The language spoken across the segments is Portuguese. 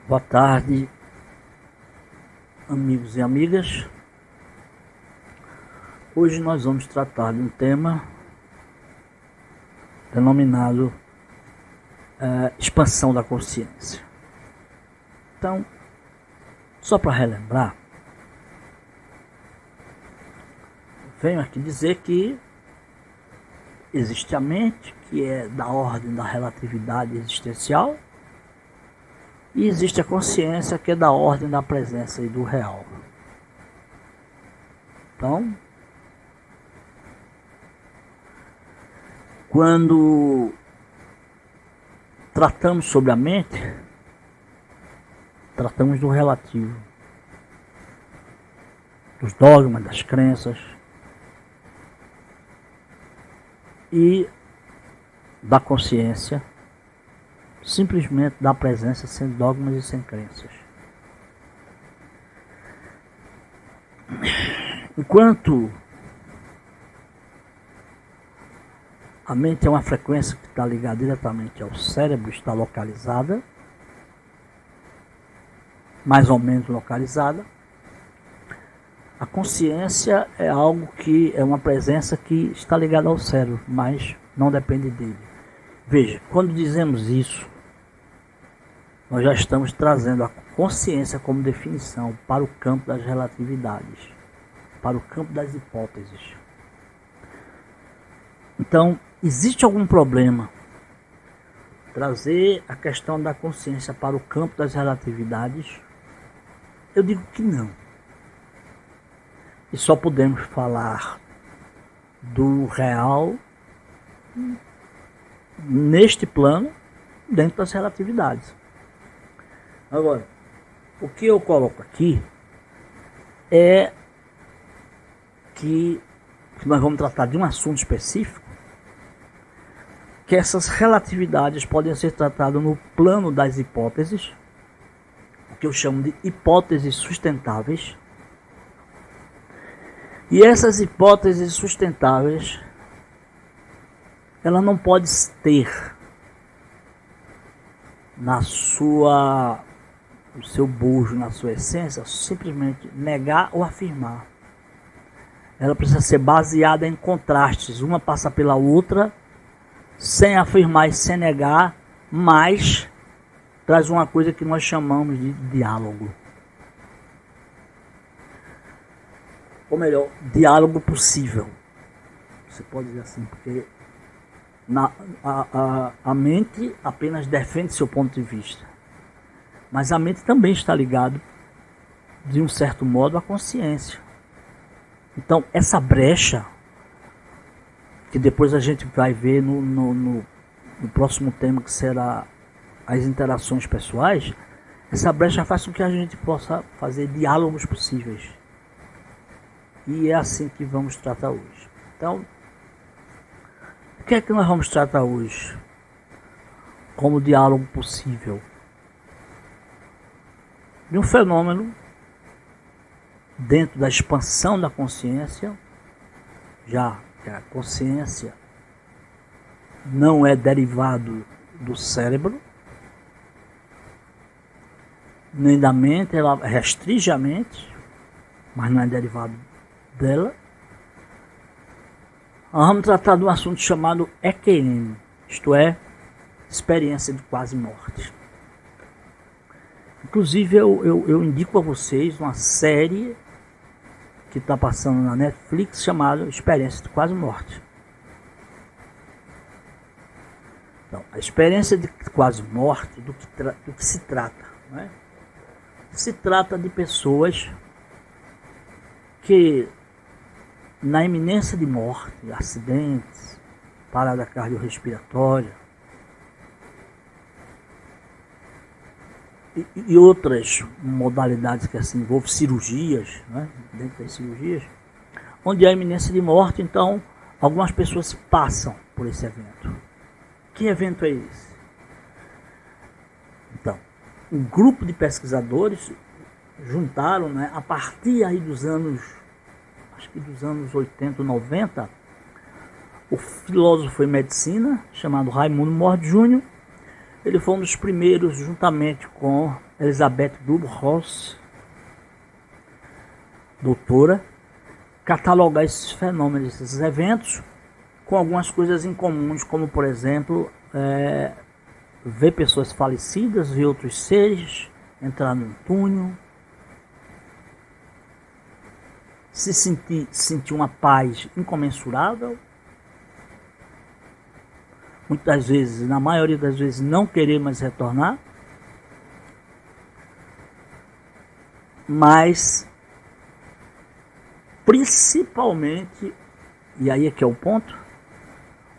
Boa tarde, amigos e amigas. Hoje nós vamos tratar de um tema denominado expansão da consciência. Então, só para relembrar, venho aqui dizer que existe a mente, que é da ordem da relatividade existencial, e existe a consciência, que é da ordem da presença e do real. Então, quando tratamos sobre a mente, tratamos do relativo, dos dogmas, das crenças e da consciência, simplesmente da presença, sem dogmas e sem crenças. Enquanto a mente é uma frequência que está ligada diretamente ao cérebro, está localizada, mais ou menos localizada, a consciência é algo que é uma presença que está ligada ao cérebro, mas não depende dele. Veja, quando dizemos isso, nós já estamos trazendo a consciência como definição para o campo das relatividades, para o campo das hipóteses. Então, existe algum problema trazer a questão da consciência para o campo das relatividades? Eu digo que não. E só podemos falar do real neste plano, dentro das relatividades. Agora, o que eu coloco aqui é que nós vamos tratar de um assunto específico, que essas relatividades podem ser tratadas no plano das hipóteses, o que eu chamo de hipóteses sustentáveis. E essas hipóteses sustentáveis, ela não pode ter no seu bojo, na sua essência, simplesmente negar ou afirmar. Ela precisa ser baseada em contrastes, uma passa pela outra, sem afirmar e sem negar, mas traz uma coisa que nós chamamos de diálogo. Ou melhor, diálogo possível. Você pode dizer assim, porque a mente apenas defende seu ponto de vista. Mas a mente também está ligada, de um certo modo, à consciência. Então, essa brecha, que depois a gente vai ver no próximo tema, que será as interações pessoais, essa brecha faz com que a gente possa fazer diálogos possíveis. E é assim que vamos tratar hoje. Então, o que é que nós vamos tratar hoje como diálogo possível? De um fenômeno dentro da expansão da consciência, já que a consciência não é derivado do cérebro, nem da mente, ela restringe a mente, mas não é derivado dela. Nós vamos tratar de um assunto chamado EQM, isto é, experiência de quase morte. Inclusive eu indico a vocês uma série que está passando na Netflix chamada Experiência de Quase Morte. Então, a experiência de quase morte, do que se trata, né? Se trata de pessoas que, na iminência de morte, acidentes, parada cardiorrespiratória e outras modalidades que assim envolvem cirurgias, né? Dentro das cirurgias, onde há iminência de morte, então algumas pessoas passam por esse evento. Que evento é esse? Então, um grupo de pesquisadores juntaram, né, a partir aí dos anos, acho que dos anos 80, 90, o filósofo em medicina chamado Raimundo Mort Jr. Ele foi um dos primeiros, juntamente com Elizabeth Kubler-Ross, doutora, catalogar esses fenômenos, esses eventos, com algumas coisas incomuns, como por exemplo, ver pessoas falecidas, ver outros seres, entrar num túnel, se sentir uma paz incomensurável, muitas vezes, na maioria das vezes, não querer mais retornar, mas principalmente, e aí é que é o ponto,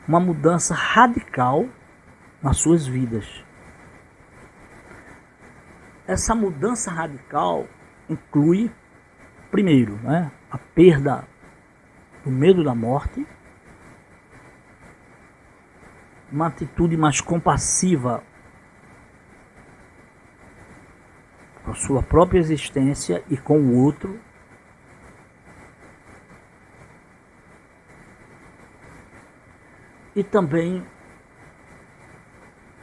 uma mudança radical nas suas vidas. Essa mudança radical inclui, primeiro, a perda do medo da morte, uma atitude mais compassiva com a sua própria existência e com o outro, e também,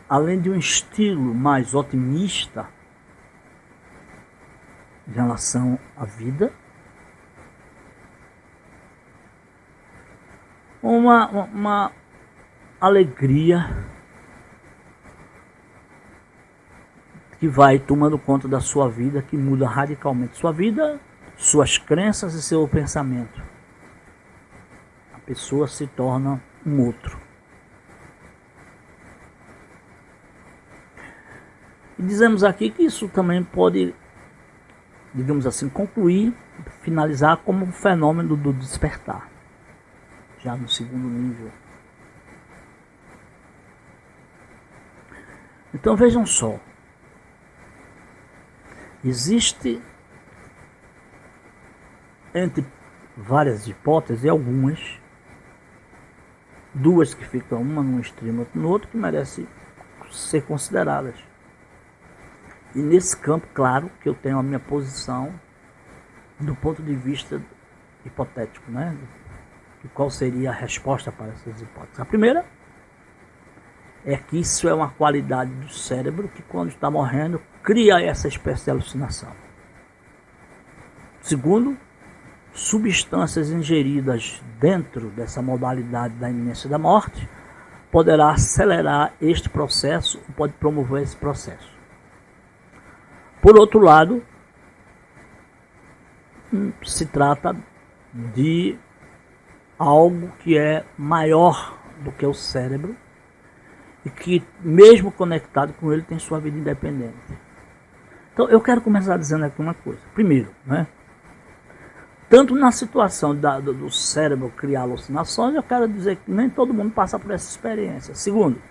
além de um estilo mais otimista em relação à vida, uma alegria que vai tomando conta da sua vida, que muda radicalmente sua vida, suas crenças e seu pensamento. A pessoa se torna um outro. E dizemos aqui que isso também pode, digamos assim, concluir, finalizar como um fenômeno do despertar, já no segundo nível. Então vejam só, existe, entre várias hipóteses, algumas, duas que ficam uma num extremo, outra no outro, que merecem ser consideradas. E nesse campo, claro, que eu tenho a minha posição do ponto de vista hipotético, de qual seria a resposta para essas hipóteses. A primeira é que isso é uma qualidade do cérebro que, quando está morrendo, cria essa espécie de alucinação. Segundo, substâncias ingeridas dentro dessa modalidade da iminência da morte poderá acelerar este processo ou pode promover esse processo. Por outro lado, se trata de algo que é maior do que o cérebro e que, mesmo conectado com ele, tem sua vida independente. Então, eu quero começar dizendo aqui uma coisa. Primeiro, tanto na situação do cérebro criar alucinações, eu quero dizer que nem todo mundo passa por essa experiência. Segundo,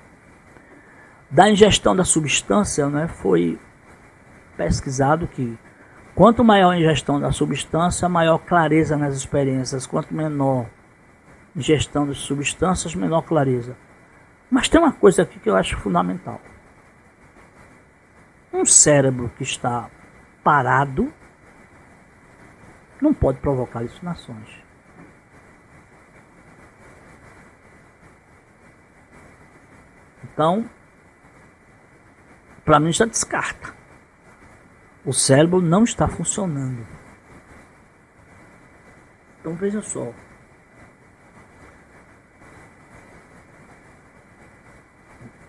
da ingestão da substância, foi pesquisado que quanto maior a ingestão da substância, maior clareza nas experiências. Quanto menor ingestão de substâncias, menor clareza. Mas tem uma coisa aqui que eu acho fundamental. Um cérebro que está parado não pode provocar alucinações. Então, para mim já descarta. O cérebro não está funcionando. Então veja só.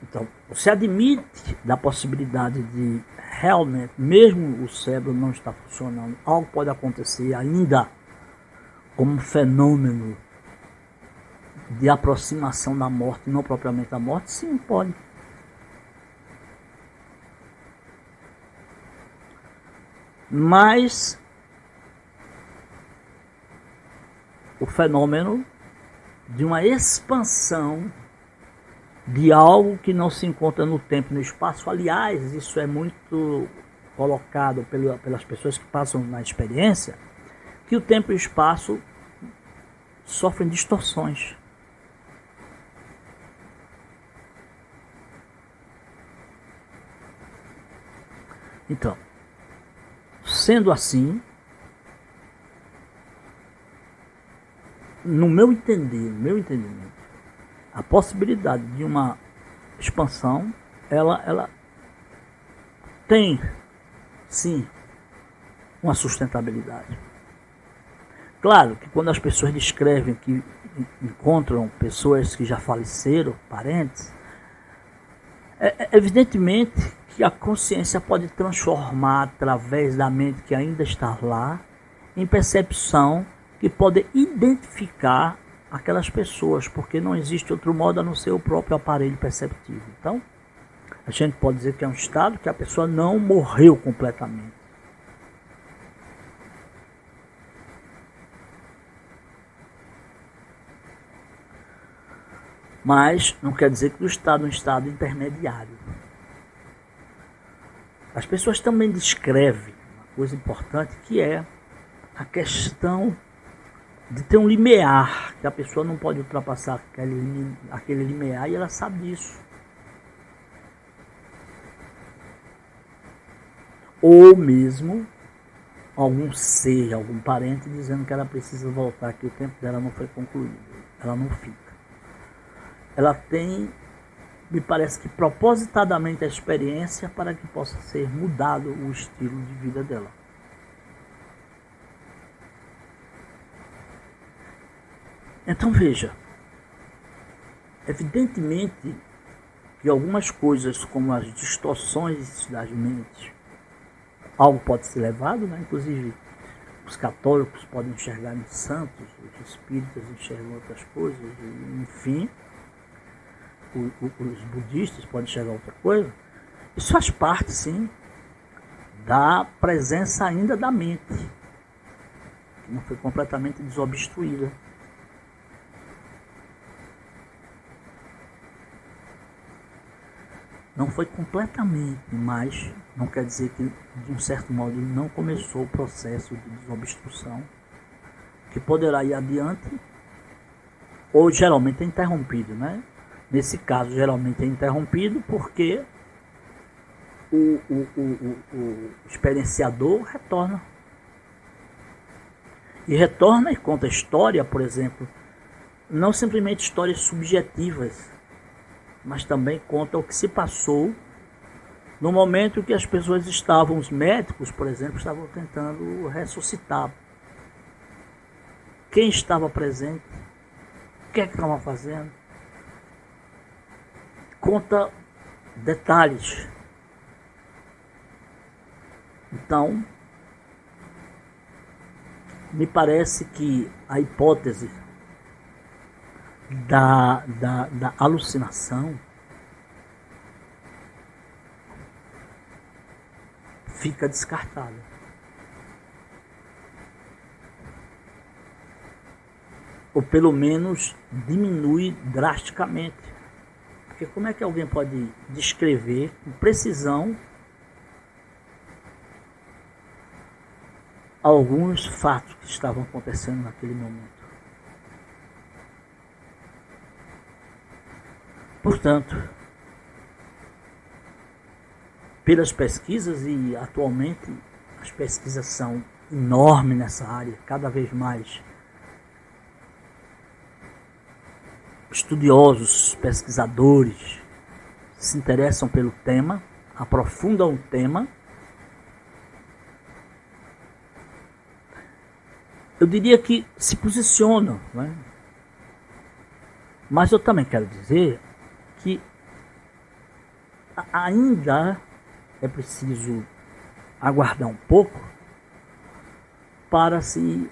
Então, você admite da possibilidade de realmente, mesmo o cérebro não estar funcionando, algo pode acontecer ainda como um fenômeno de aproximação da morte, não propriamente da morte? Sim, pode. Mas o fenômeno de uma expansão de algo que não se encontra no tempo e no espaço, aliás, isso é muito colocado pelas pessoas que passam na experiência, que o tempo e o espaço sofrem distorções. Então, sendo assim, no meu entendimento, a possibilidade de uma expansão, ela tem sim, uma sustentabilidade. Claro que quando as pessoas descrevem que encontram pessoas que já faleceram, parentes, evidentemente que a consciência pode transformar através da mente que ainda está lá em percepção que pode identificar aquelas pessoas, porque não existe outro modo a não ser o próprio aparelho perceptivo. Então, a gente pode dizer que é um estado que a pessoa não morreu completamente. Mas não quer dizer que o estado é um estado intermediário. As pessoas também descrevem uma coisa importante, que é a questão de ter um limiar, que a pessoa não pode ultrapassar aquele limiar, e ela sabe disso. Ou mesmo algum ser, algum parente dizendo que ela precisa voltar, que o tempo dela não foi concluído. Ela não fica. Ela tem, me parece que propositadamente, a experiência para que possa ser mudado o estilo de vida dela. Então veja, evidentemente que algumas coisas, como as distorções das mentes, algo pode ser levado, né? Inclusive os católicos podem enxergar em santos, os espíritas enxergam outras coisas, enfim, os budistas podem enxergar outra coisa. Isso faz parte, sim, da presença ainda da mente, que não foi completamente desobstruída. Não foi completamente, mas não quer dizer que, de um certo modo, não começou o processo de desobstrução, que poderá ir adiante, ou geralmente é interrompido, né? Nesse caso, geralmente é interrompido porque o experienciador retorna. E retorna e conta história, por exemplo, não simplesmente histórias subjetivas, mas também conta o que se passou no momento que as pessoas estavam, os médicos, por exemplo, estavam tentando ressuscitar. Quem estava presente? O que é que estavam fazendo? Conta detalhes. Então, me parece que a hipótese da alucinação fica descartada. Ou pelo menos diminui drasticamente. Porque como é que alguém pode descrever com precisão alguns fatos que estavam acontecendo naquele momento? Portanto, pelas pesquisas, e atualmente as pesquisas são enormes nessa área, cada vez mais estudiosos, pesquisadores se interessam pelo tema, aprofundam o tema. Eu diria que se posicionam, né? Mas eu também quero dizer que ainda é preciso aguardar um pouco para se,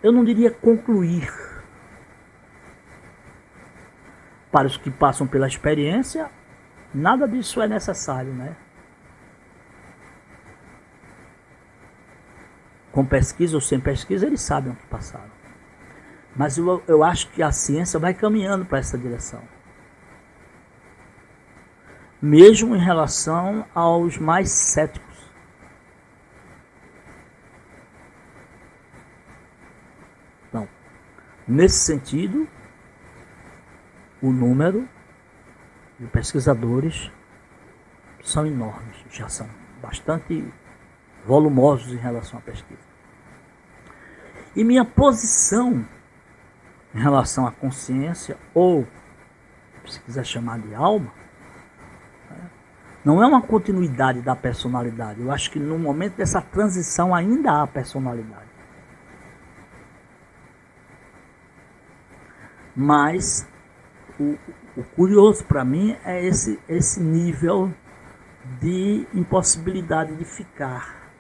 eu não diria concluir. Para os que passam pela experiência, nada disso é necessário, né? Com pesquisa ou sem pesquisa, eles sabem o que passaram. Mas eu acho que a ciência vai caminhando para essa direção. Mesmo em relação aos mais céticos. Então, nesse sentido, o número de pesquisadores são enormes, já são bastante volumosos em relação à pesquisa. E minha posição em relação à consciência, ou se quiser chamar de alma, Não é uma continuidade da personalidade. Eu acho que no momento dessa transição ainda há personalidade. Mas o curioso para mim é esse nível de impossibilidade de ficar,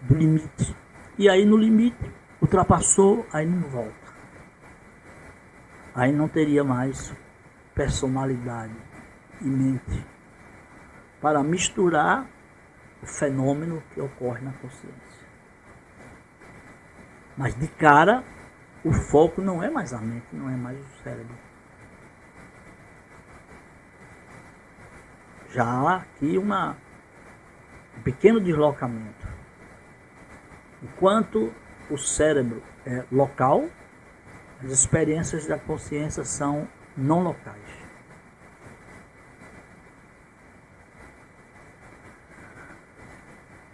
do limite. E aí no limite, ultrapassou, aí não volta. Aí não teria mais personalidade e mente para misturar o fenômeno que ocorre na consciência. Mas de cara, o foco não é mais a mente, não é mais o cérebro. Já há aqui um pequeno deslocamento. Enquanto o cérebro é local, as experiências da consciência são não locais.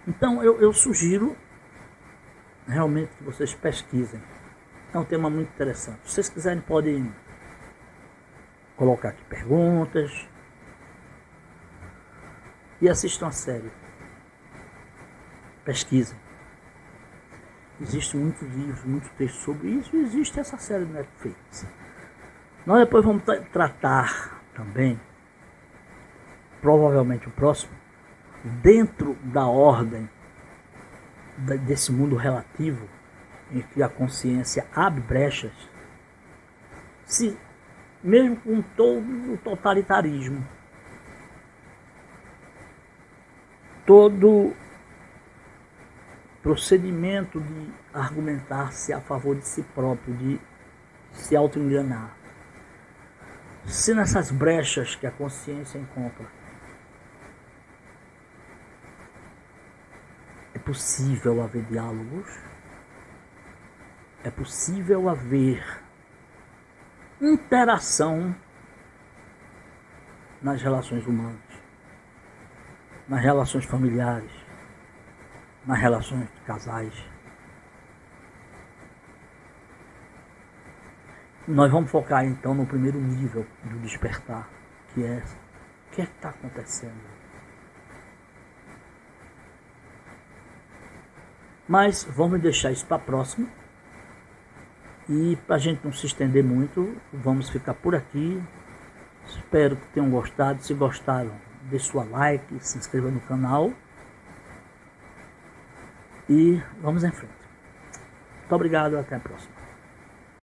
Então eu sugiro realmente que vocês pesquisem. É um tema muito interessante. Se vocês quiserem, podem colocar aqui perguntas e assistam a série. Pesquisem. Existe muitos livros, muitos textos sobre isso e existe essa série do Netflix. Nós depois vamos tratar também, provavelmente o próximo, dentro da ordem desse mundo relativo, em que a consciência abre brechas, se mesmo com todo o totalitarismo, todo procedimento de argumentar-se a favor de si próprio, de se auto-enganar, se nessas brechas que a consciência encontra é possível haver diálogos, é possível haver interação nas relações humanas, nas relações familiares, nas relações de casais. Nós vamos focar então no primeiro nível do despertar, que é o que está acontecendo. Mas vamos deixar isso para a próxima. E para a gente não se estender muito, vamos ficar por aqui. Espero que tenham gostado. Se gostaram, dê sua like, se inscreva no canal. E vamos em frente. Muito obrigado, até a próxima.